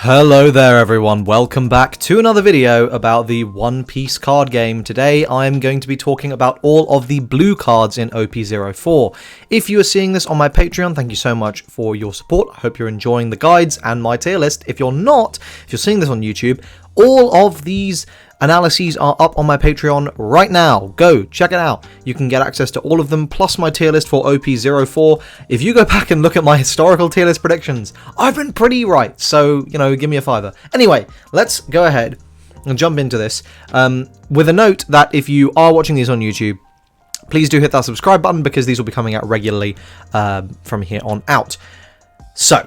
Hello there everyone, welcome back to another video about the One Piece card game. Today I am going to be talking about all of the blue cards in OP04. If you are seeing this on my Patreon, thank you so much for your support. I hope you're enjoying the guides and my tier list. If you're not, if you're seeing this on YouTube, all of these analyses are up on my Patreon right now. Go check it out. You can get access to all of them, plus my tier list for OP04. If you go back and look at my historical tier list predictions, I've been pretty right, so, you know, give me a fiver. Anyway, let's go ahead and jump into this, with a note that if you are watching these on YouTube, please do hit that subscribe button, because these will be coming out regularly from here on out. So,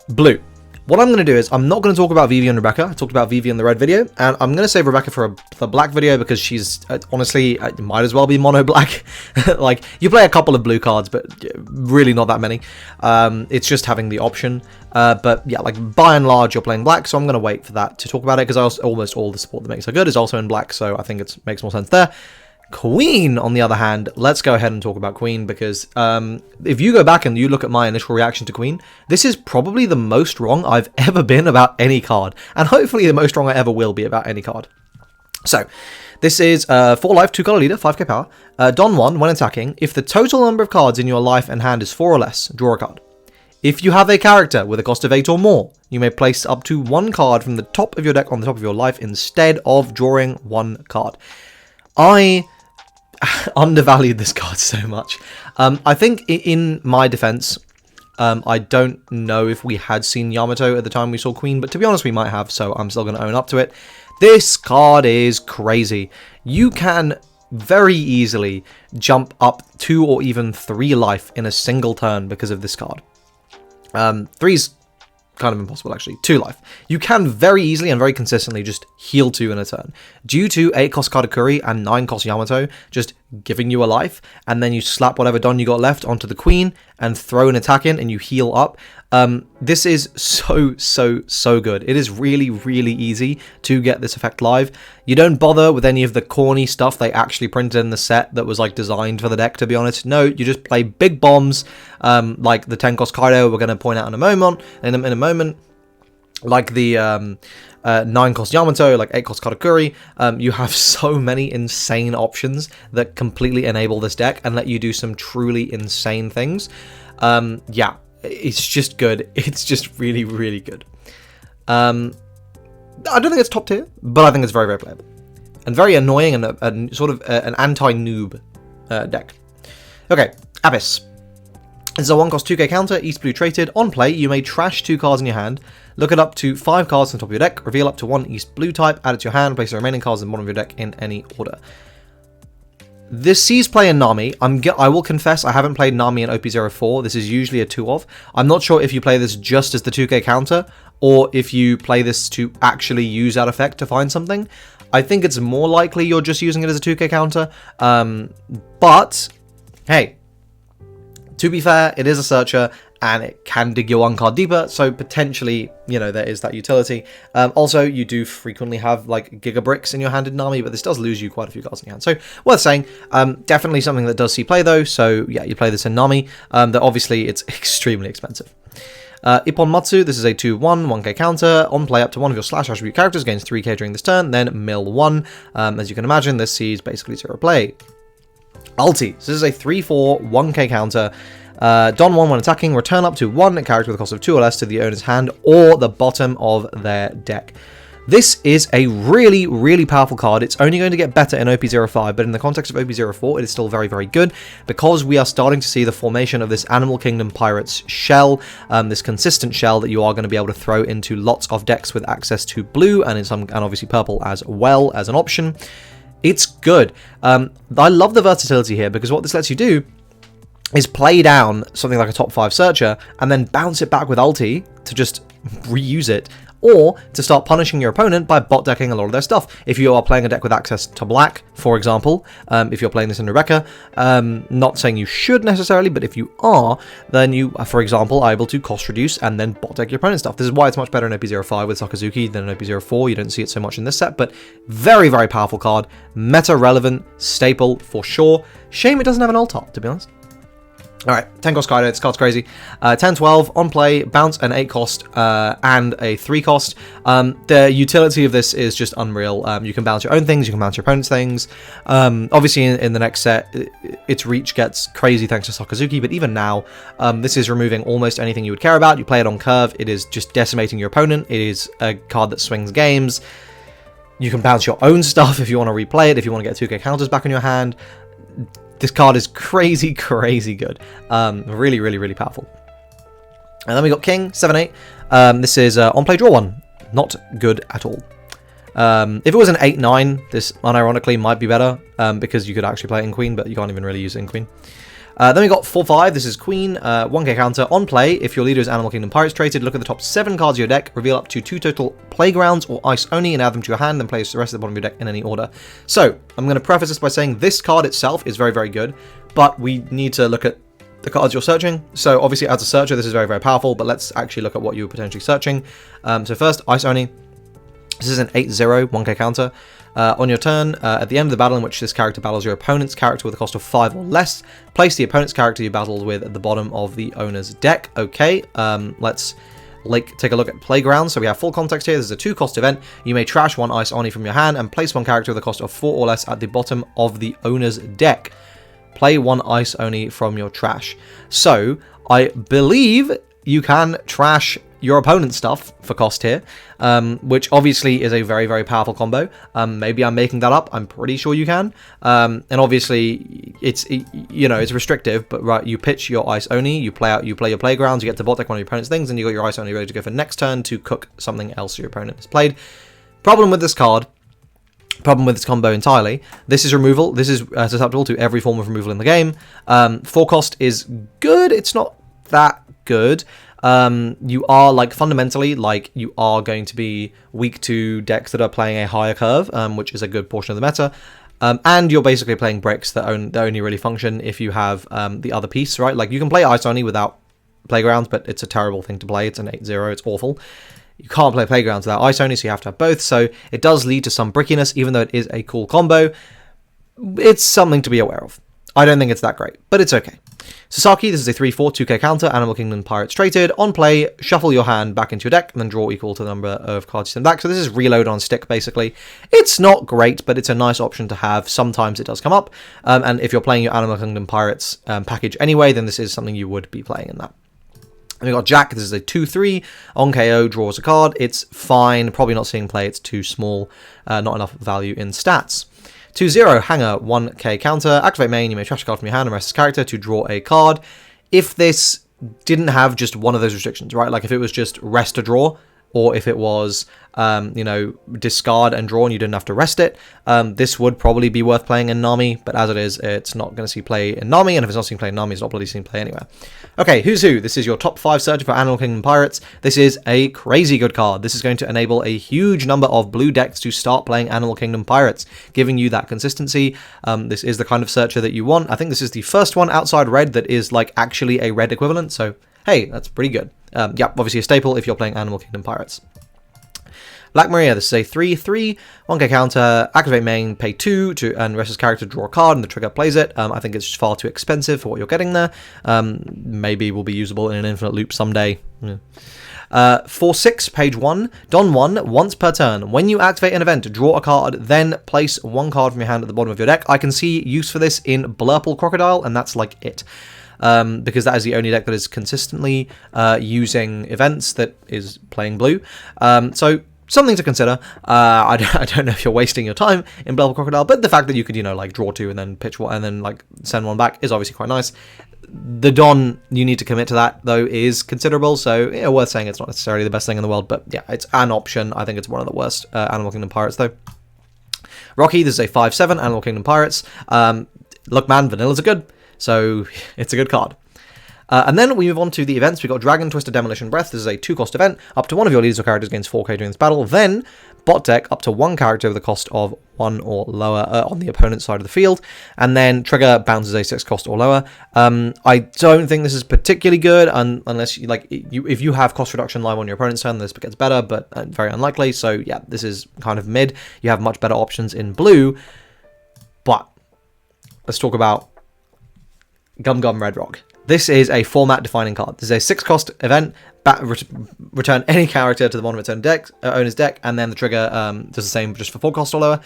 blue. What I'm going to do is, I'm not going to talk about Vivi and Rebecca. I talked about Vivi in the red video, and I'm going to save Rebecca for the black video, because she's, honestly, might as well be mono black. Like, you play a couple of blue cards, but really not that many. It's just having the option. But yeah, like, by and large, you're playing black, so I'm going to wait for that to talk about it, because almost all the support that makes her good is also in black, so I think it makes more sense there. Queen, on the other hand, let's go ahead and talk about Queen, because if you go back and you look at my initial reaction to Queen, this is probably the most wrong I've ever been about any card, and hopefully the most wrong I ever will be about any card. So, this is 4 life, 2 color leader, 5k power. Don 1, when attacking, if the total number of cards in your life and hand is 4 or less, draw a card. If you have a character with a cost of 8 or more, you may place up to 1 card from the top of your deck on the top of your life instead of drawing 1 card. I undervalued this card so much. I think in my defense, I don't know if we had seen Yamato at the time we saw Queen, but to be honest we might have, so I'm still going to own up to it. This card is crazy. You can very easily jump up 2 or even 3 life in a single turn because of this card. 3's kind of impossible, actually. 2 life. You can very easily and very consistently just heal 2 in a turn. Due to 8 cost Katakuri and 9 cost Yamato just giving you a life, and then you slap whatever Don you got left onto the Queen and throw an attack in and you heal up. This is so good. It is really, really easy to get this effect live. You don't bother with any of the corny stuff they actually printed in the set that was like designed for the deck, to be honest. No, you just play big bombs, like the 10 cost Kaido we're going to point out in a moment, like the 9 cost Yamato, like 8 cost Katakuri. You have so many insane options that completely enable this deck and let you do some truly insane things. Yeah. It's just good. It's just really, really good. I don't think it's top tier, but I think it's very, very playable. And very annoying and sort of an anti-noob deck. Okay, Abyss. This is a 1 cost 2k counter, East Blue traded. On play, you may trash 2 cards in your hand, look it up to 5 cards on top of your deck, reveal up to 1 East Blue type, add it to your hand, place the remaining cards in the bottom of your deck in any order. This sees play in Nami. I will confess I haven't played Nami in OP04. This is usually a 2 of. I'm not sure if you play this just as the 2k counter, or if you play this to actually use that effect to find something. I think it's more likely you're just using it as a 2k counter. But, hey, to be fair, it is a searcher, and it can dig your 1 card deeper, so potentially, you know, there is that utility. Also, you do frequently have, like, Giga Bricks in your hand in Nami, but this does lose you quite a few cards in your hand. So, worth saying. Definitely something that does see play, though, so, yeah, you play this in Nami. Though, obviously, it's extremely expensive. Ippon Matsu, this is a 2-1, 1k counter. On play, up to 1 of your slash attribute characters gains 3k during this turn, then mill 1. As you can imagine, this sees basically 0 play. Ulti, so this is a 3-4, 1k counter. Don 1 when attacking, return up to 1 character with a cost of 2 or less to the owner's hand or the bottom of their deck. This is a really, really powerful card. It's only going to get better in OP05, but in the context of OP04, it is still very, very good, because we are starting to see the formation of this Animal Kingdom Pirates shell, this consistent shell that you are going to be able to throw into lots of decks with access to blue and obviously purple as well as an option. It's good. I love the versatility here, because what this lets you do is play down something like a top 5 searcher and then bounce it back with Ulti to just reuse it, or to start punishing your opponent by bot decking a lot of their stuff. If you are playing a deck with access to black, for example, if you're playing this in Rebecca, not saying you should necessarily, but if you are, then you, for example, are able to cost reduce and then bot deck your opponent's stuff. This is why it's much better in OP05 with Sakazuki than in OP04. You don't see it so much in this set, but very, very powerful card. Meta relevant, staple for sure. Shame it doesn't have an ult art, to be honest. Alright, 10 cost Kaido, this card's crazy. 10, 12, on play, bounce an 8 cost and a 3 cost. The utility of this is just unreal. You can bounce your own things, you can bounce your opponent's things. Obviously in the next set, its reach gets crazy thanks to Sakazuki, but even now, this is removing almost anything you would care about. You play it on curve, it is just decimating your opponent. It is a card that swings games. You can bounce your own stuff if you want to replay it, if you want to get 2k counters back in your hand. This card is crazy, crazy good. Really, really, really powerful. And then we got King, 7-8. This is on play, draw 1. Not good at all. If it was an 8-9, this unironically might be better, because you could actually play it in Queen, but you can't even really use it in Queen. Then we got 4-5, this is Queen, 1k counter, on play, if your leader is Animal Kingdom Pirates traded, look at the top 7 cards of your deck, reveal up to 2 total playgrounds or ice only, and add them to your hand, then place the rest of the bottom of your deck in any order. So, I'm going to preface this by saying this card itself is very, very good, but we need to look at the cards you're searching. So, obviously, as a searcher, this is very, very powerful, but let's actually look at what you're potentially searching. So first, ice only. This is an 8-0, 1k counter. On your turn, at the end of the battle in which this character battles your opponent's character with a cost of 5 or less, place the opponent's character you battled with at the bottom of the owner's deck. Okay, let's take a look at Playground. So we have full context here. This is a 2-cost event. You may trash 1 ice oni from your hand and place 1 character with a cost of 4 or less at the bottom of the owner's deck. Play 1 ice oni from your trash. So, I believe you can trash your opponent's stuff for cost here, which obviously is a very, very powerful combo. Maybe I'm making that up. I'm pretty sure you can. And obviously, it's restrictive, but right, you pitch your ice oni, you play your playgrounds, you get to bot deck one of your opponent's things, and you got your ice oni ready to go for next turn to cook something else your opponent has played. Problem with this card, problem with this combo entirely, this is removal. This is susceptible to every form of removal in the game. 4 cost is good. It's not that good. You are fundamentally you are going to be weak to decks that are playing a higher curve, which is a good portion of the meta. And you're basically playing bricks that only really function if you have the other piece, right? Like you can play ice only without playgrounds, but it's a terrible thing to play. It's an 8-0, it's awful. You can't play playgrounds without ice only, so you have to have both. So it does lead to some brickiness, even though it is a cool combo. It's something to be aware of. I don't think it's that great, but it's okay. Sasaki, this is a 3-4, 2k counter, Animal Kingdom Pirates traded. On play, shuffle your hand back into your deck, and then draw equal to the number of cards you send back. So this is reload on stick, basically. It's not great, but it's a nice option to have. Sometimes it does come up, and if you're playing your Animal Kingdom Pirates package anyway, then this is something you would be playing in that. And we got Jack, this is a 2-3, on KO, draws a card. It's fine, probably not seeing play, it's too small, not enough value in stats. 2-0, Hanger, 1k counter, activate main, you may trash a card from your hand and rest his character to draw a card. If this didn't have just one of those restrictions, right, like if it was just rest to draw, or if it was, discard and draw and you didn't have to rest it, this would probably be worth playing in Nami, but as it is, it's not going to see play in Nami, and if it's not seeing play in Nami, it's not bloody seeing play anywhere. Okay, who's who? This is your top 5 searcher for Animal Kingdom Pirates. This is a crazy good card. This is going to enable a huge number of blue decks to start playing Animal Kingdom Pirates, giving you that consistency. This is the kind of searcher that you want. I think this is the first one outside red that is actually a red equivalent, so hey, that's pretty good. Obviously a staple if you're playing Animal Kingdom Pirates. Black Maria, this is a 3-3, 1k counter, activate main, pay 2 and rest his character, draw a card, and the trigger plays it. I think it's far too expensive for what you're getting there. Maybe will be usable in an infinite loop someday. 4-6, page 1, Don 1, once per turn. When you activate an event, draw a card, then place 1 card from your hand at the bottom of your deck. I can see use for this in Blurple Crocodile, and that's it. Because that is the only deck that is consistently using events that is playing blue. So something to consider. I don't know if you're wasting your time in Blurple Crocodile, but the fact that you could, draw 2 and then pitch 1 and then send 1 back is obviously quite nice. The Don, you need to commit to that, though, is considerable, so worth saying it's not necessarily the best thing in the world, but yeah, it's an option. I think it's one of the worst Animal Kingdom Pirates, though. Rocky, this is a 5-7, Animal Kingdom Pirates. Look, man, vanillas are good, so it's a good card. And then we move on to the events. We've got Dragon, Twister, Demolition, Breath. This is a 2-cost event. Up to one of your leaders or characters gains 4k during this battle. Then, bot deck up to 1 character with a cost of 1 or lower on the opponent's side of the field. And then trigger bounces a 6 cost or lower. I don't think this is particularly good unless if you have cost reduction live on your opponent's turn, this gets better, but very unlikely. So yeah, this is kind of mid. You have much better options in blue. But let's talk about Gum Gum Red Rock. This is a format-defining card. This is a 6-cost event. Return any character to the bottom of its own owner's deck, and then the trigger does the same just for 4 cost or lower.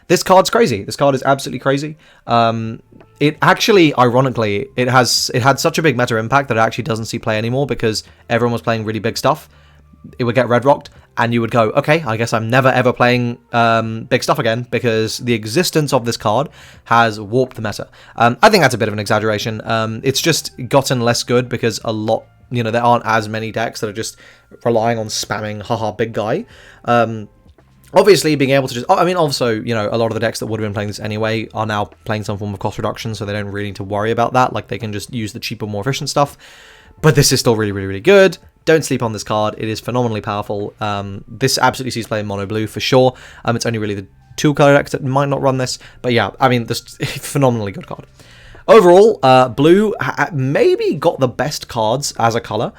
This card's crazy. This card is absolutely crazy. It actually, ironically, it had such a big meta impact that it actually doesn't see play anymore because everyone was playing really big stuff. It would get red rocked, and you would go, okay, I guess I'm never ever playing big stuff again because the existence of this card has warped the meta. I think that's a bit of an exaggeration. It's just gotten less good because a lot, you know, there aren't as many decks that are just relying on spamming haha big guy. Obviously, being able to just... I mean, also, you know, a lot of the decks that would have been playing this anyway are now playing some form of cost reduction, so they don't really need to worry about that. Like, they can just use the cheaper, more efficient stuff. But this is still really, really, really good. Don't sleep on this card. It is phenomenally powerful. This absolutely sees play in mono blue, for sure. It's only really the 2-color decks that might not run this. But yeah, I mean, this phenomenally good card. Overall, blue maybe got the best cards as a color,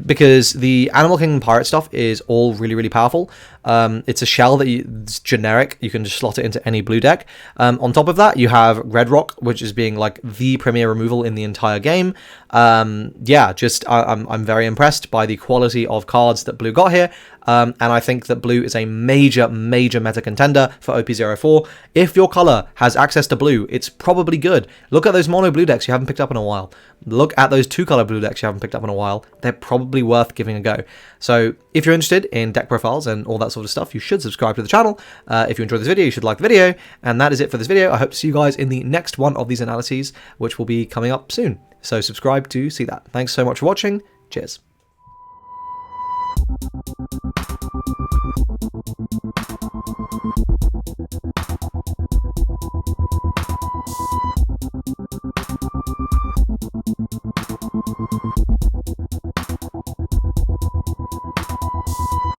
because the Animal Kingdom Pirate stuff is all really, really powerful. It's a shell it's generic. You can just slot it into any blue deck. On top of that, you have Red Rock, which is being like the premier removal in the entire game. Yeah, just I'm very impressed by the quality of cards that blue got here. And I think that blue is a major, major meta contender for OP04. If your color has access to blue, it's probably good. Look at those mono blue decks you haven't picked up in a while. Look at those 2-color blue decks you haven't picked up in a while. They're probably worth giving a go. So if you're interested in deck profiles and all that sort of stuff, you should subscribe to the channel. If you enjoyed this video, you should like the video. And that is it for this video. I hope to see you guys in the next one of these analyses, which will be coming up soon. So subscribe to see that. Thanks so much for watching. Cheers.